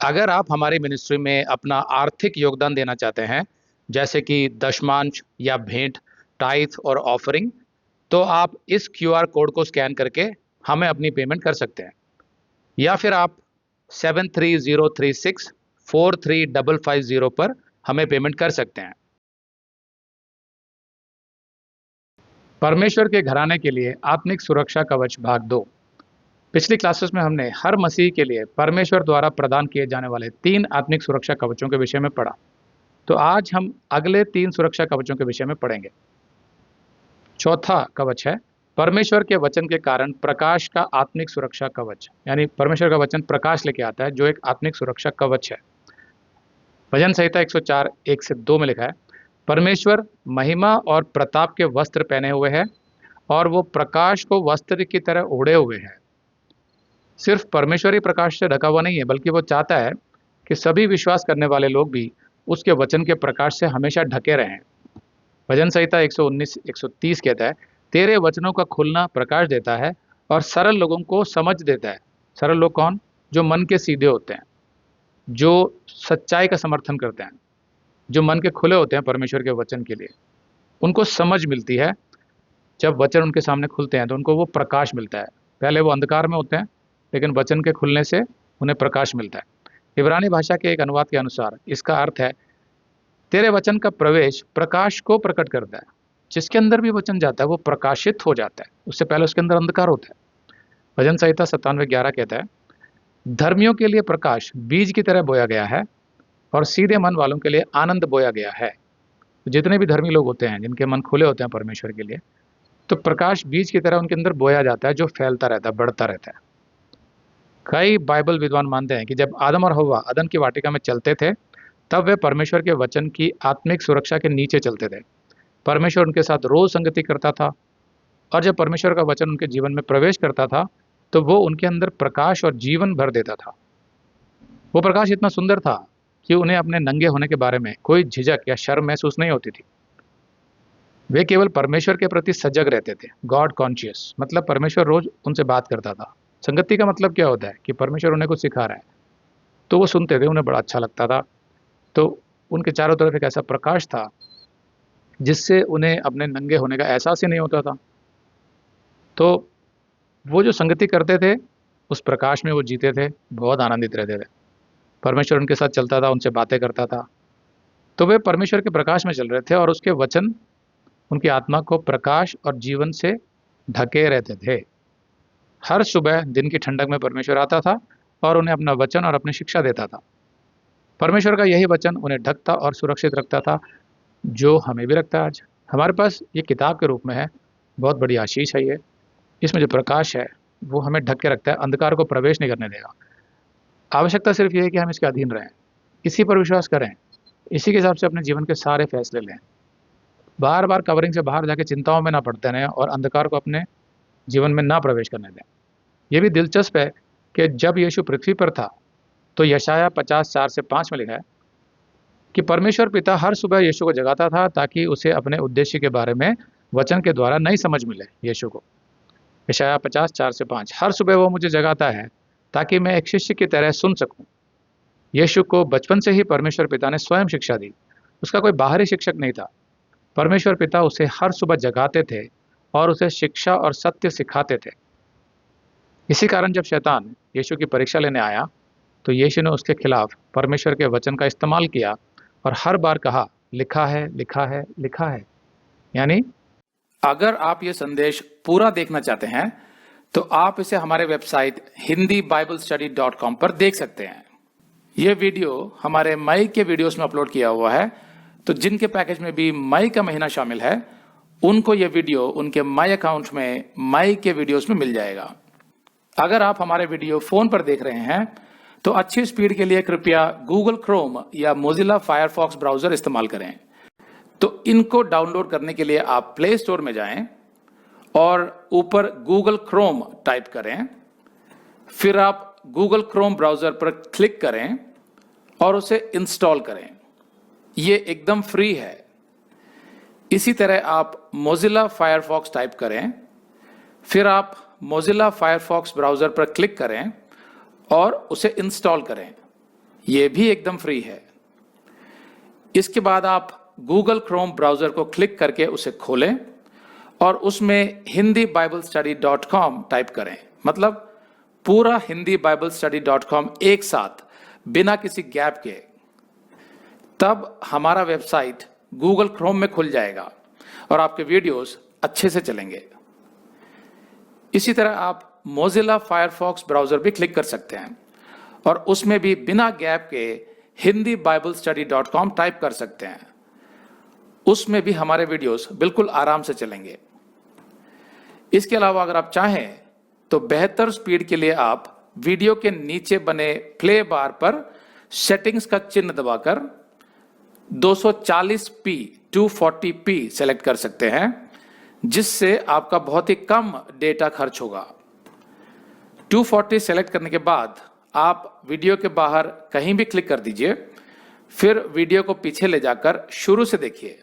अगर आप हमारी मिनिस्ट्री में अपना आर्थिक योगदान देना चाहते हैं, जैसे कि दशमांश या भेंट, टाइथ और ऑफरिंग, तो आप इस क्यूआर कोड को स्कैन करके हमें अपनी पेमेंट कर सकते हैं। या फिर आप 7303643550 पर हमें पेमेंट कर सकते हैं। परमेश्वर के घराने के लिए आत्मिक सुरक्षा कवच भाग 2। पिछली क्लासेस में हमने हर मसीह के लिए परमेश्वर द्वारा प्रदान किए जाने वाले 3 आत्मिक सुरक्षा कवचों के विषय में पढ़ा। तो आज हम अगले 3 सुरक्षा कवचों के विषय में पढ़ेंगे। चौथा कवच है परमेश्वर के वचन के कारण प्रकाश का आत्मिक सुरक्षा कवच, यानी परमेश्वर का वचन प्रकाश लेके आता है, जो एक आत्मिक सुरक्षा कवच है। भजन संहिता 104 1 से 2 में लिखा है, परमेश्वर महिमा और प्रताप के वस्त्र पहने हुए है और वो प्रकाश को वस्त्र की तरह ओढ़े हुए है। सिर्फ परमेश्वर ही प्रकाश से ढका हुआ नहीं है, बल्कि वो चाहता है कि सभी विश्वास करने वाले लोग भी उसके वचन के प्रकाश से हमेशा ढके रहें। भजन संहिता 119 130 कहता है, तेरे वचनों का खुलना प्रकाश देता है और सरल लोगों को समझ देता है। सरल लोग कौन? जो मन के सीधे होते हैं, जो सच्चाई का समर्थन करते हैं, जो मन के खुले होते हैं परमेश्वर के वचन के लिए, उनको समझ मिलती है। जब वचन उनके सामने खुलते हैं तो उनको वो प्रकाश मिलता है। पहले वो अंधकार में होते हैं, लेकिन वचन के खुलने से उन्हें प्रकाश मिलता है। इब्रानी भाषा के एक अनुवाद के अनुसार इसका अर्थ है, तेरे वचन का प्रवेश प्रकाश को प्रकट करता है। जिसके अंदर भी वचन जाता है वो प्रकाशित हो जाता है, उससे पहले उसके अंदर अंधकार होता है। भजन संहिता 97:11 कहता है, धर्मियों के लिए प्रकाश बीज की तरह बोया गया है और सीधे मन वालों के लिए आनंद बोया गया है। तो जितने भी धर्मी लोग होते हैं, जिनके मन खुले होते हैं परमेश्वर के लिए, तो प्रकाश बीज की तरह उनके अंदर बोया जाता है, जो फैलता रहता है, बढ़ता रहता है। कई बाइबल विद्वान मानते हैं कि जब आदम और हव्वा अदन की वाटिका में चलते थे, तब वे परमेश्वर के वचन की आत्मिक सुरक्षा के नीचे चलते थे। परमेश्वर उनके साथ रोज संगति करता था, और जब परमेश्वर का वचन उनके जीवन में प्रवेश करता था, तो वो उनके अंदर प्रकाश और जीवन भर देता था। वो प्रकाश इतना सुंदर था कि उन्हें अपने नंगे होने के बारे में कोई झिझक या शर्म महसूस नहीं होती थी। वे केवल परमेश्वर के प्रति सजग रहते थे, गॉड कॉन्शियस। मतलब परमेश्वर रोज उनसे बात करता था। संगति का मतलब क्या होता है कि परमेश्वर उन्हें कुछ सिखा रहा है, तो वो सुनते थे, उन्हें बड़ा अच्छा लगता था। तो उनके चारों तरफ एक ऐसा प्रकाश था जिससे उन्हें अपने नंगे होने का एहसास ही नहीं होता था। तो वो जो संगति करते थे, उस प्रकाश में वो जीते थे, बहुत आनंदित रहते थे। परमेश्वर उनके साथ चलता था, उनसे बातें करता था, तो वे परमेश्वर के प्रकाश में चल रहे थे और उसके वचन उनकी आत्मा को प्रकाश और जीवन से ढके रहते थे। हर सुबह दिन की ठंडक में परमेश्वर आता था और उन्हें अपना वचन और अपनी शिक्षा देता था। परमेश्वर का यही वचन उन्हें ढकता और सुरक्षित रखता था, जो हमें भी रखता है। आज हमारे पास ये किताब के रूप में है, बहुत बड़ी आशीष है ये। इसमें जो प्रकाश है वो हमें ढक के रखता है, अंधकार को प्रवेश नहीं करने देगा। आवश्यकता सिर्फ ये है कि हम इसके अधीन रहें, इसी पर विश्वास करें, इसी के हिसाब से अपने जीवन के सारे फैसले लें। बार बार कवरिंग से बाहर जाके चिंताओं में ना पड़ते रहें और अंधकार को अपने जीवन में ना प्रवेश करने दें। ये भी दिलचस्प है कि जब यीशु पृथ्वी पर था, तो यशाया 50:4-5 में लिखा है कि परमेश्वर पिता हर सुबह यीशु को जगाता था ताकि उसे अपने उद्देश्य के बारे में वचन के द्वारा नई समझ मिले। यीशु को यशाया 50:4-5, हर सुबह वो मुझे जगाता है ताकि मैं एक शिष्य की तरह सुन सकूं। यीशु को बचपन से ही परमेश्वर पिता ने स्वयं शिक्षा दी, उसका कोई बाहरी शिक्षक नहीं था। परमेश्वर पिता उसे हर सुबह जगाते थे और उसे शिक्षा और सत्य सिखाते थे। इसी कारण जब शैतान यीशु की परीक्षा लेने आया, तो यीशु ने उसके खिलाफ परमेश्वर के वचन का इस्तेमाल किया और हर बार कहा, लिखा है, लिखा है, लिखा है। यानी अगर आप ये संदेश पूरा देखना चाहते हैं, तो आप इसे हमारे वेबसाइट hindiBiblestudy.com पर देख सकते हैं। ये वीडियो हमारे मई के वीडियोस में अपलोड किया हुआ है, तो जिनके पैकेज में भी मई का महीना शामिल है, उनको ये वीडियो उनके मई अकाउंट में मई के वीडियोस में मिल जाएगा। अगर आप हमारे वीडियो फोन पर देख रहे हैं, तो अच्छी स्पीड के लिए कृपया गूगल क्रोम या मोजिला फायरफॉक्स ब्राउजर इस्तेमाल करें। तो इनको डाउनलोड करने के लिए आप प्ले स्टोर में जाएं और ऊपर गूगल क्रोम टाइप करें, फिर आप गूगल क्रोम ब्राउजर पर क्लिक करें और उसे इंस्टॉल करें। ये एकदम फ्री है। इसी तरह आप मोजिला फायरफॉक्स टाइप करें, फिर आप मोजिला फायरफॉक्स ब्राउजर पर क्लिक करें और उसे इंस्टॉल करें। ये भी एकदम फ्री है। इसके बाद आप गूगल क्रोम ब्राउजर को क्लिक करके उसे खोलें और उसमें hindibiblesteady.com टाइप करें, मतलब पूरा hindibiblesteady.com एक साथ बिना किसी गैप के। तब हमारा वेबसाइट गूगल क्रोम में खुल जाएगा और आपके वीडियोस अच्छे से चलेंगे। इसी तरह आप मोजिला फायरफॉक्स ब्राउजर भी क्लिक कर सकते हैं और उसमें भी बिना गैप के hindibiblesteady.com टाइप कर सकते हैं। उसमें भी हमारे वीडियोस बिल्कुल आराम से चलेंगे। इसके अलावा अगर आप चाहें तो बेहतर स्पीड के लिए आप वीडियो के नीचे बने प्ले बार पर सेटिंग्स का चिन्ह दबाकर 240p 240p सेलेक्ट कर सकते हैं, जिससे आपका बहुत ही कम डेटा खर्च होगा। 240 सेलेक्ट करने के बाद आप वीडियो के बाहर कहीं भी क्लिक कर दीजिए, फिर वीडियो को पीछे ले जाकर शुरू से देखिए।